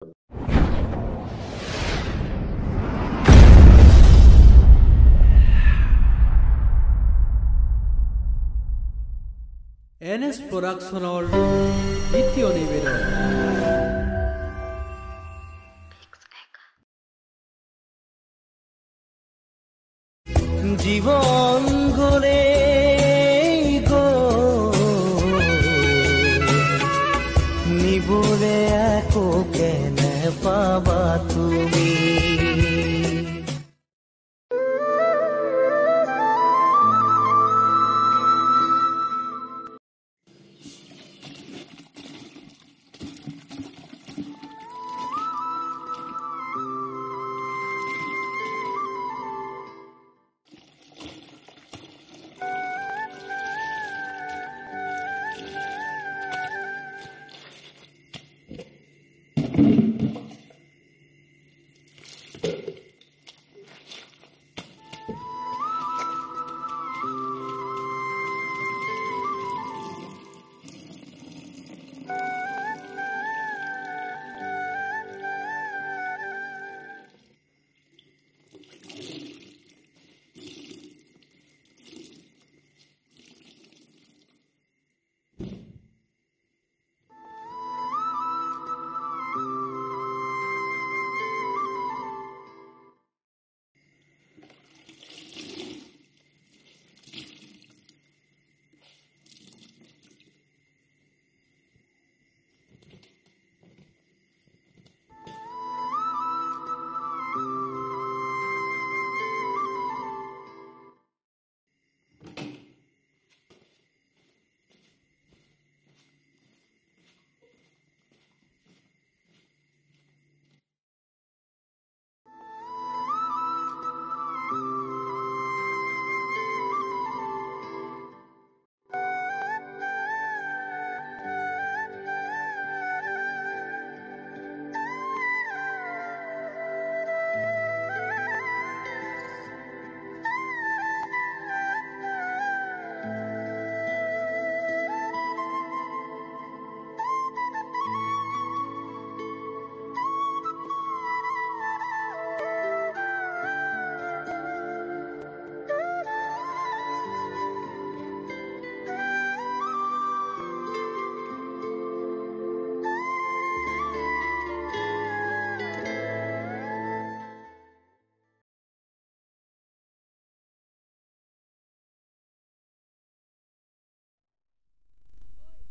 NS Productionৰ দ্বিতীয় নিবেদন জীবন গলে নিবলে আকৌ কেনে পাবা তুমি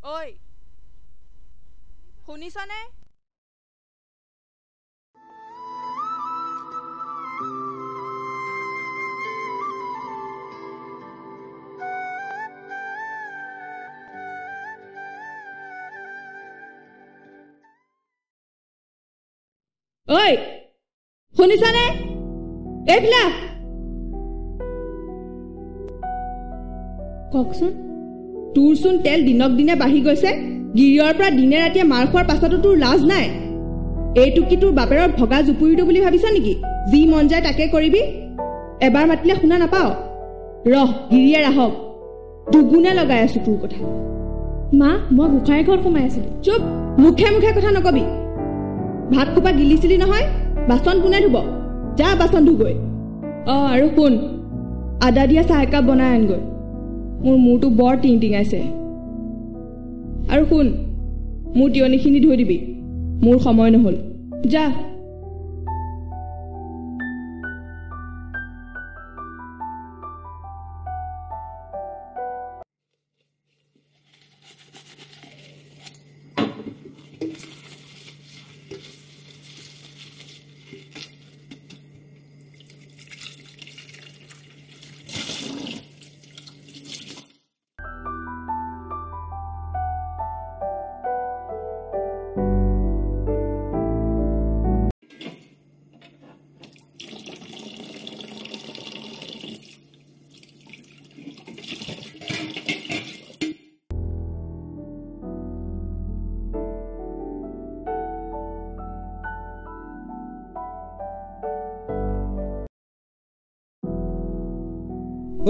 ঐ শুনিছনে? ঐ শুনিছনে? এইফালে কওকচোন, তোৰচোন তেল দিনক দিনে বাঢ়ি গৈছে। গিৰিয়ৰ পৰা দিনে ৰাতিয়ে মাৰ খোৱাৰ পাছতো তোৰ লাজ নাই। এইটো কি তোৰ বাপেৰৰ ভগা জুপুৰিটো বুলি ভাবিছ নেকি? যি মন যায় তাকে কৰিবি। এবাৰ মাতিলে শুনা নাপাও? ৰহ গিৰিয়ে ৰাহক, দুগুণে লগাই আছো তোৰ কথা। মা, মই গোসাঁই ঘৰত সোমাই আছিলো। চুপ, মুখে মুখে কথা নকবি। ভাত খোপা গিলিছিলি নহয়, বাচন কোনে ধুব? যা বাচন ধুগৈ। আৰু শুন, আদা দিয়া চাহ একাপ বনাই আনগৈ। মোৰ মূৰটো বৰ টিং টিঙাইছে। আৰু শুন, মোৰ তিয়নিখিনি ধুই দিবি, মোৰ সময় নহ'ল। যা।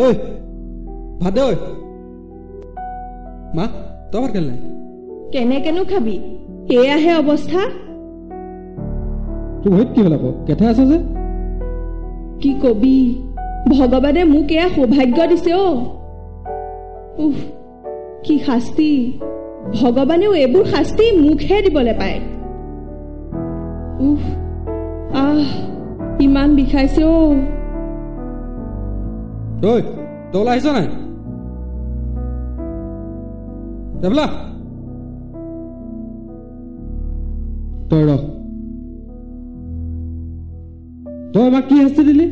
ঐ ভাত দে। ঐ মা, তই ভাত খালি নাই? কেনেকেনো খাবি, এয়াহে অৱস্থা। তোৰ ভৰিত কি হ'ল আকৌ কেথা আছ যে কি কবি ভগৱানে মোক এয়া সৌভাগ্য দিছে অ উফ কি শাস্তি ভগৱানেও এইবোৰ শাস্তি মুখহে দিবলৈ পায় উফ ইমান বিষাইছে অ ঐ তই ওলাই আহিছ নাই যাবলা তই ৰ তই আমাক কি শাস্তি দিলি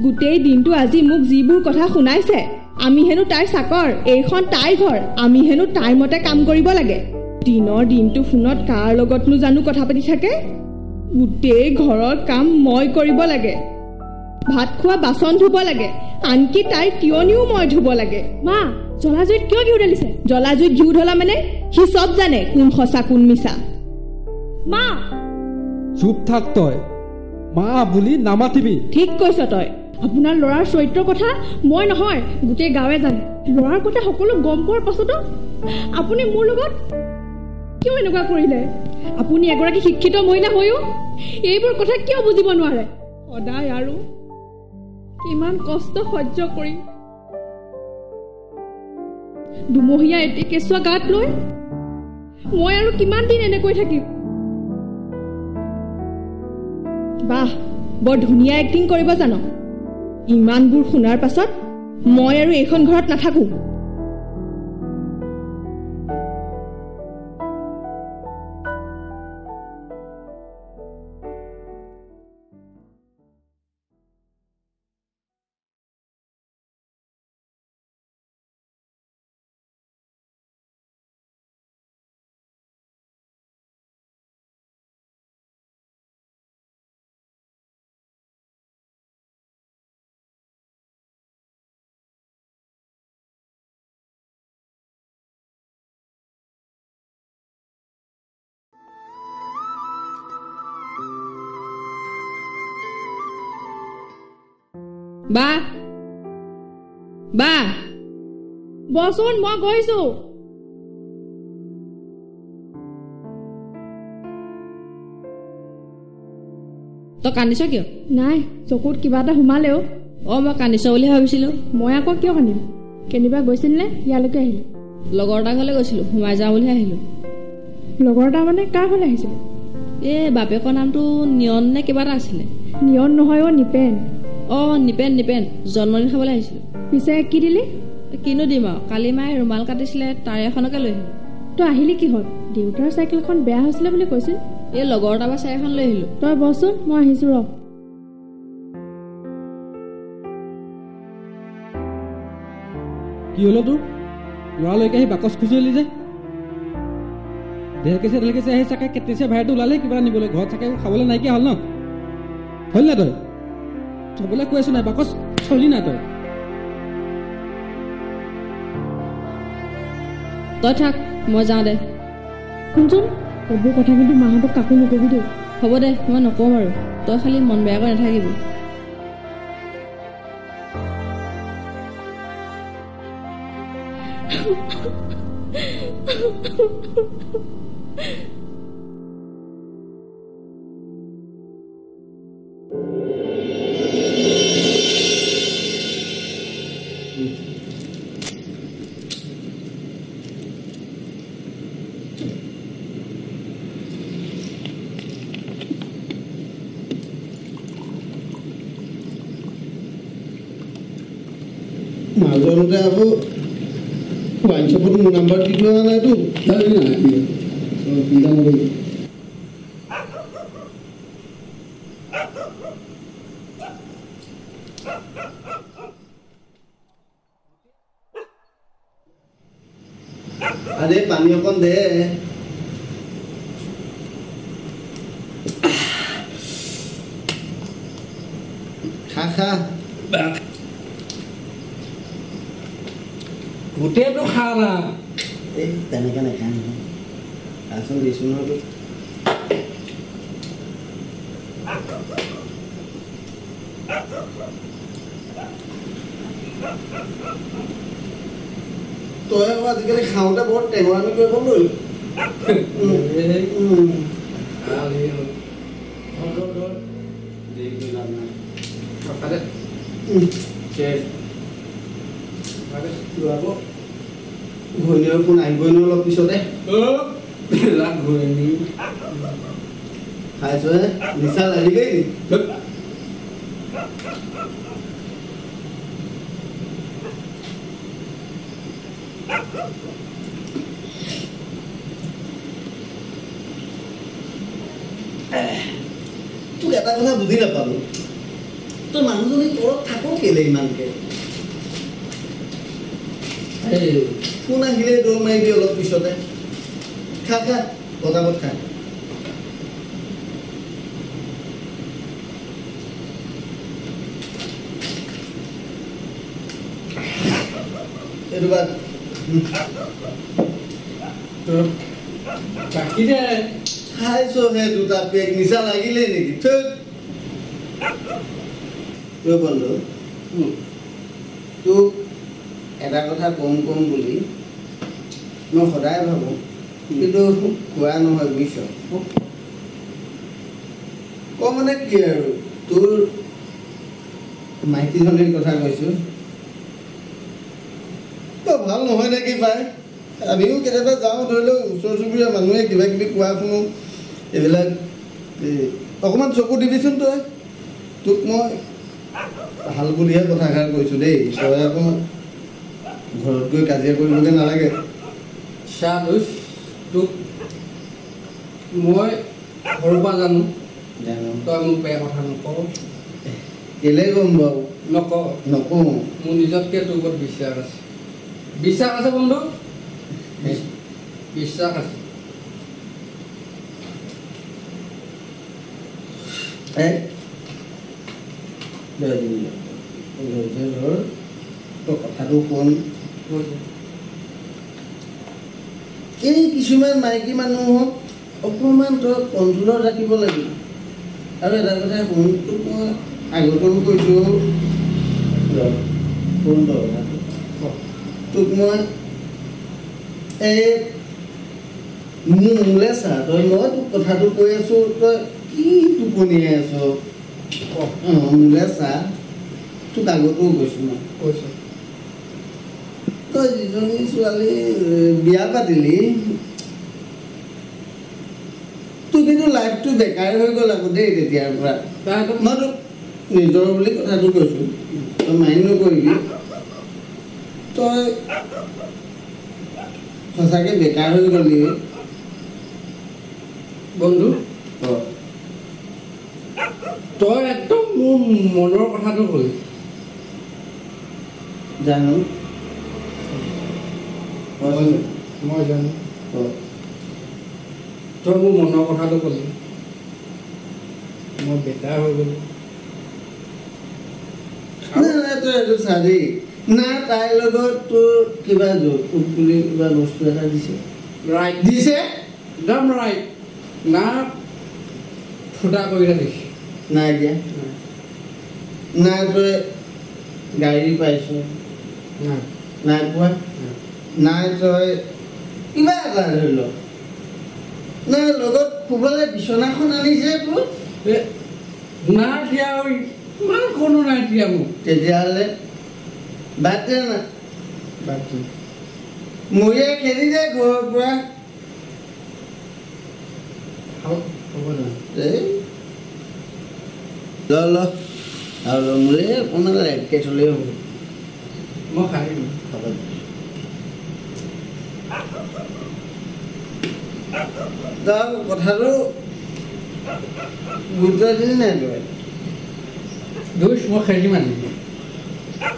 গোটেই দিনটো আজি মোক যিবোৰ কথা শুনাইছে আমি হেনো তাইৰ চাকৰ এইখন তাইৰ ঘৰ আমি হেনো তাইৰ মতে কাম কৰিব লাগে দিনৰ দিনটো ফোনত কাৰ লগতনো জানো কথা পাতি থাকে গোটেই ঘৰৰ কাম মই কৰিব লাগে ভাত খোৱা বাচন ধুব লাগে আনকি তাইৰ তিয়নিও মই ধুব লাগে মা জলাজুইত কিয় ঘিউ ঢালিছে জলাজুইত ঘিউ ঢলা মানে সি চব জানে কোন সঁচা কোন মিছা মা চুপ থাক তই মা বুলি নামাতিবি ঠিক কৈছ তই আপোনাৰ ল'ৰাৰ চৰিত্ৰৰ কথা মই নহয় গোটেই গাঁৱে জানে ল'ৰাৰ কথা সকলো গম পোৱাৰ পাছতো আপুনি মোৰ লগত কিয় এনেকুৱা কৰিলে আপুনি এগৰাকী শিক্ষিত মহিলা হৈও এইবোৰ কথা কিয় বুজিব নোৱাৰে সদায় আৰু কিমান কষ্ট সহ্য কৰি দুমহীয়া এটি কেঁচুৱা গাত লৈ মই আৰু কিমান দিন এনেকৈ থাকিম বাহ বৰ ধুনীয়া এক্টিং কৰিব জানো ইমানবোৰ শুনাৰ পাছত মই আৰু এইখন ঘৰত নাথাকো বা বা বচোন মই গৈছো তই কান্দিছ কিয় নাই চকুত কিবা এটা সোমালেও মই কান্দিছ বুলি ভাবিছিলো মই আকৌ কিয় কান্দিম কেনিবা গৈছিল নে ইয়ালৈকে আহিলো লগৰ এটা ঘৰলৈ গৈছিলো সোমাই যাওঁ বুলি আহিলো লগৰ এটা মানে কাৰ ঘৰলৈ আহিছিল বাপেকৰ নামটো নিয়ন নে কিবা এটা আছিলে নিয়ন নহয় নিপেন নিপেন নিপেন জন্মদিন খাবলৈ আহিছিলো পিছে কি দিলি কিনো দিম আৰু কালি মায়ে ৰুমাল কাটিছিলে তাৰে এখনকে লৈ আহিলো তই আহিলি কি হ'ল দেউতাৰ চাইকেলখন বেয়া হৈছিলে বুলি কৈছিল লগৰ এটা চাই এখন লৈ আহিলো তই বচোন মই আহিছো ৰ কি হলো তোৰ লৰালৈকে আহি বাকচ খুচৰিলি যে দেহকেছে আহি চাকে কেটেছে ভাইটো ওলালে কিবা নিবলৈ ঘৰত চাকে খাবলৈ নাইকিয়া হ'ল ন হ'ল না তই চবলৈ কৈ আছো নাই বাকচ চলি নাই তই থাক মই যাওঁ দে শুনচোন এইবোৰ কথা কিন্তু মাহঁতক কাকো নকবি দেই হ'ব দে মই নকওঁ আৰু তই খালি মন বেয়া কৰি নাথাকিবি মাজতে আকৌ হোৱাটছএপত মোৰ নাম্বাৰ দি থোৱা নাইতো আৰে পানী অকণ দে খা গোটেইটো খা না তেনেকৈ নাখায় নহয় আচল দিছোঁ নহয় তই আকৌ আজিকালি খাওঁতে বৰ টেঙৰামি কৰিব নোৱাৰিলি ঘূৰণীৰ ফোন আহিবই নহয় অলপ পিছতে ঘূৰণী খাইছো নিচা লাগিলেই তোক এটা কথা বুজি নাপালো তোৰ মানুহজনী তলত থাকো কেলে ইমানকে ফোন আহিলে দৌৰ মাৰিবি অলপ পিছতে খা খা পতাপত খা এইটো বাদ বাকী দে খাইছো হে দুটা পেক নিচা লাগিলে নেকি ঠিক বন্ধু তোক এটা কথা কম বুলি মই সদায় ভাবোঁ কিন্তু কোৱা নহয় বুজিছ কম মানে কি আৰু তোৰ মাইকীজনীৰ কথা কৈছোঁ তই ভাল নহয় নেকি পাই আমিও কেতিয়াবা যাওঁ ধৰি লওক ওচৰ চুবুৰীয়া মানুহে কিবা কিবি কোৱা শুনো এইবিলাক অকণমান চকু দিবিচোন তই তোক মই ভাল বুলিহে কথাষাৰ কৈছোঁ দেই তই আকৌ ঘৰত গৈ কাজিয়া কৰিবগৈ নালাগে চাদুচ তোক মই সৰুৰ পৰা জানো তই মোক বেয়া কথা নকওঁ কেলে গম বাৰু নকওঁ মোৰ নিজতকৈ তোৰ ওপৰত বিশ্বাস আছে বন্ধু বিশ্বাস আছে কথাটো শুন এই কিছুমান মাইকী মানুহক অকণমান তই কণ্ট্ৰলত ৰাখিব লাগিব আৰু এটা কথা শুন তোক মই আগতেও কৈছোঁ শুন তোক মই এই মোলে চা তই মই তোক কথাটো কৈ আছোঁ তই কি টোপনিয়াই আছ মোলে চা তোক আগতেও কৈছোঁ মই কৈছোঁ তই যিজনী ছোৱালী বিয়া পাতিলি তোৰ কিন্তু লাইফটো বেকাৰ হৈ গ'ল আকৌ দেই তেতিয়াৰ পৰা মই তোক নিজৰ বুলি কথাটো কৈছোঁ তই মাইণ্ড নকৰিবি তই সঁচাকৈ বেকাৰ হৈ গ'লি বন্ধু তই একদম মোৰ মনৰ কথাটো কলি জানো মই জানো তই মোৰ মনৰ কথাটো কলি মই বেকাৰ হৈ গ'লো নাই তই এইটো চাবি না তাইৰ লগত তোৰ কিবা যৌতুক বুলি কিবা বস্তু এটা দিছে ৰাইট দিছে একদম ৰাইট না ফুটা কৰি দিছে নাই দিয়া নাই তই গাড়ী পাইছ নাই পোৱা নাই তই কিবা এটা ধৰি ল নাই লগত শুবলৈ বিচনাখন আনিছে তোৰ নাই দিয়া ইমান কোনো নাই দিয়া মোক তেতিয়াহ'লে বাদ দে না মৰিয়াই খেলি যায় ঘৰৰ পৰা ল আৰু মোৰে অকণমান লাইটকৈ থ'লেই হ'ব মই খাই দিম হ'ব তই কথাটো গুৰুত্ব দিলি নাই তই দুষ মই খেলি মানি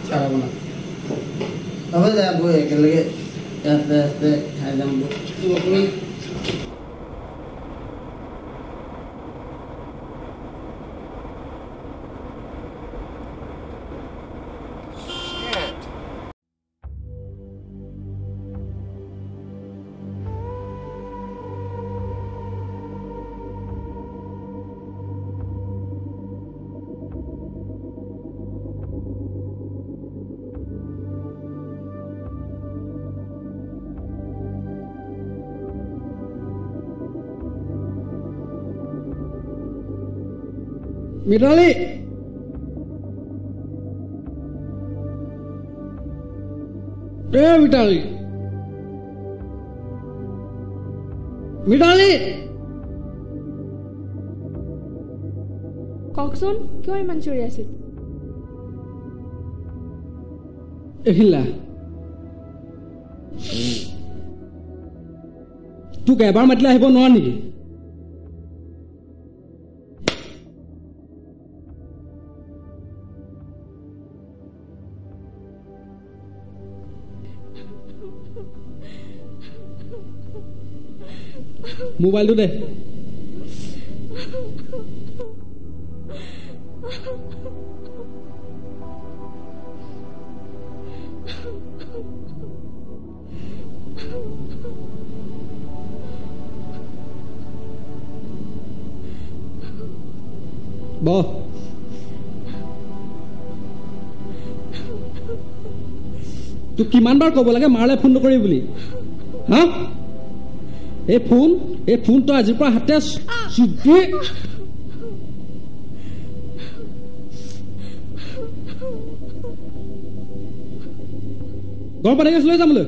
চাহ বনা হ'ব যাব একেলগে আস্তে আস্তে খাই যাম অকণমান মিতালী মিতালী মিতালী কওকচোন কিয় ইমান চিঞৰি আছিল এখিলা তোক এবাৰ মাতিলে আহিব নোৱাৰ নেকি মোবাইলটো দে বহ তোক কিমানবাৰ ক'ব লাগে মাৰলে ফোন নকৰি বুলি হা এই ফোন তই আজিৰ পৰা হাতে চুপি গৰম পানী গেছ লৈ যামলৈ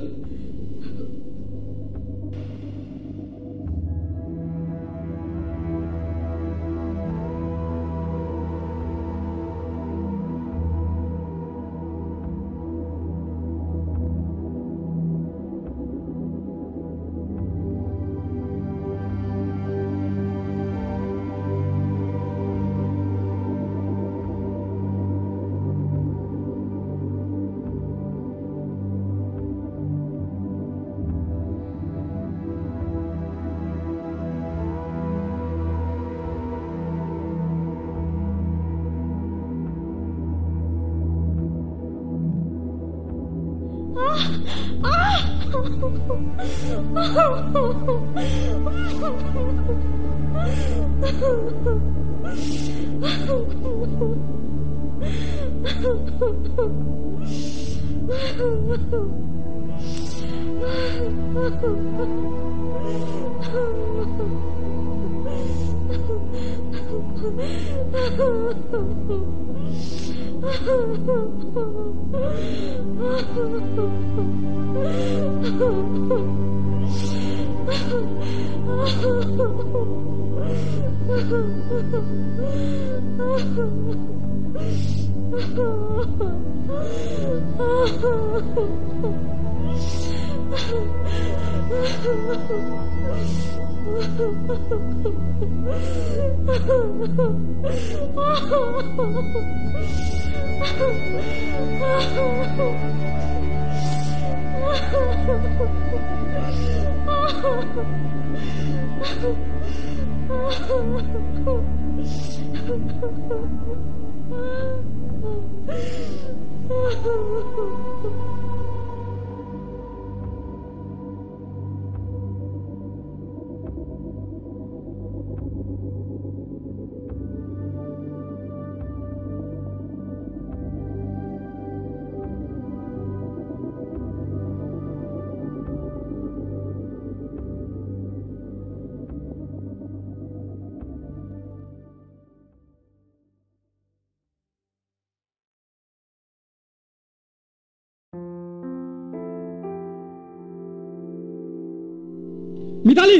মিতালী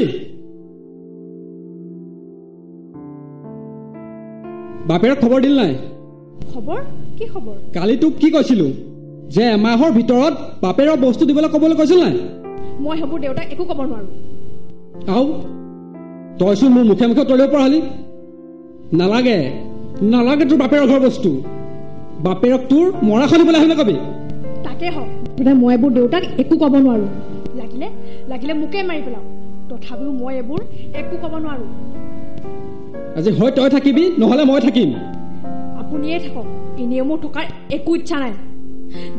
বাপেৰক খবৰ দিল নাই খবৰ কি খবৰ কালি তোক কি কৈছিলো যে এমাহৰ ভিতৰত বাপেৰৰ বস্তু দিবলৈ ক'বলৈ কৈছিল নাই মই হ'ব দেউতাক একো ক'ব নোৱাৰো আও তইচোন মোৰ মুখে মুখে তলিব পঢ়ালি নালাগে নালাগে তোৰ বাপেৰৰ ঘৰ বস্তু বাপেৰক তোৰ মৰা খলিবলৈ আহিলে কবি তাকে হওক মই এইবোৰ দেউতাক একো ক'ব নোৱাৰো লাগিলে মোকে মাৰি পেলাও তথাপিও মই এইবোৰ একো ক'ব নোৱাৰো আজি হয় তই থাকিবি নহ'লে মই থাকিম আপুনিয়ে থাকক এনেও মোৰ থকাৰ একো ইচ্ছা নাই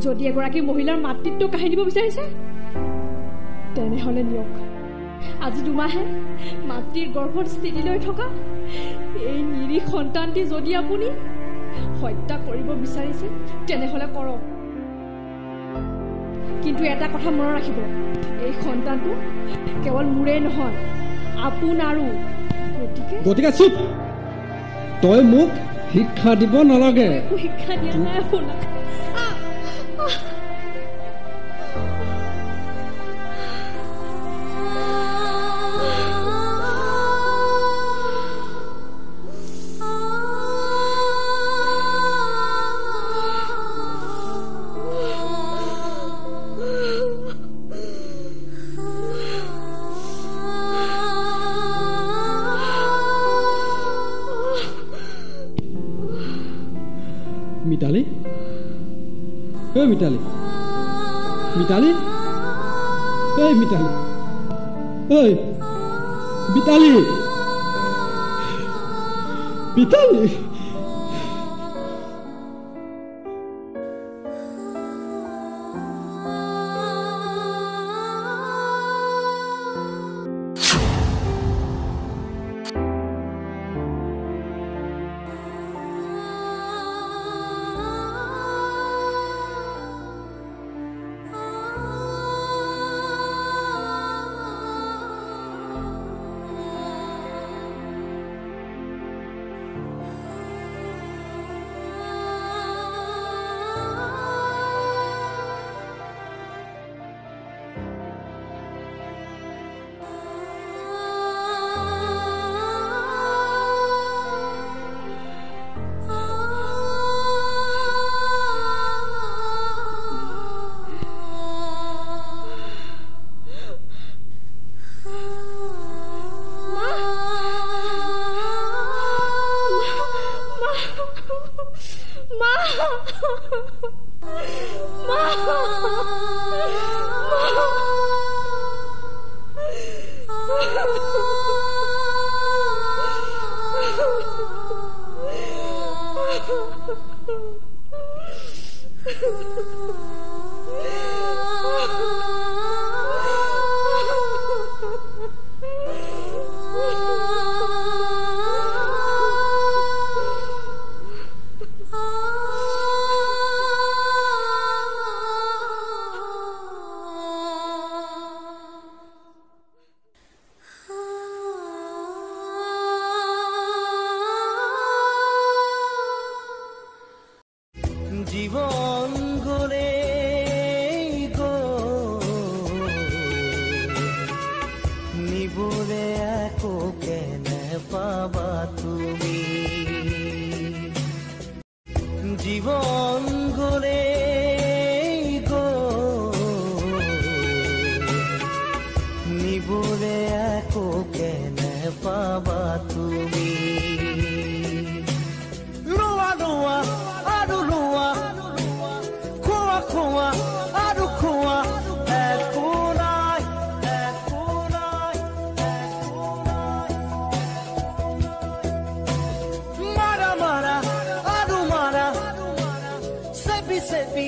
যদি এগৰাকী মহিলাৰ মাতৃত্ব কাঢ়ি দিব বিচাৰিছে তেনেহ'লে নিয়ক আজি 2 মাহে মাতৃৰ গৰ্ভত স্থিতি লৈ থকা এই নিৰীহ সন্তানটি যদি আপুনি হত্যা কৰিব বিচাৰিছে তেনেহ'লে কৰক কিন্তু এটা কথা মনত ৰাখিব এই সন্তানটো কেৱল মোৰে নহয় আপোনাৰো গতিকে চুপ তই মোক শিক্ষা দিব নালাগে শিক্ষা দিয়া নাই আপোনাক মিতালী ঐ মিতালী মিতালী ঐ মিতালী ঐ মিতালী মিতালী জীবন গড়ে নিবলে আকৌ কেনে পাবা তুমি জীবন গড়ে নিবলে আকৌ কেনে পাবা তুমি ৰোৱা ৰোৱা আৰু ৰোৱা খোৱা খোৱা আৰু খোৱা একো নাই মাৰা মাৰা আৰু মাৰা চেপি চেপি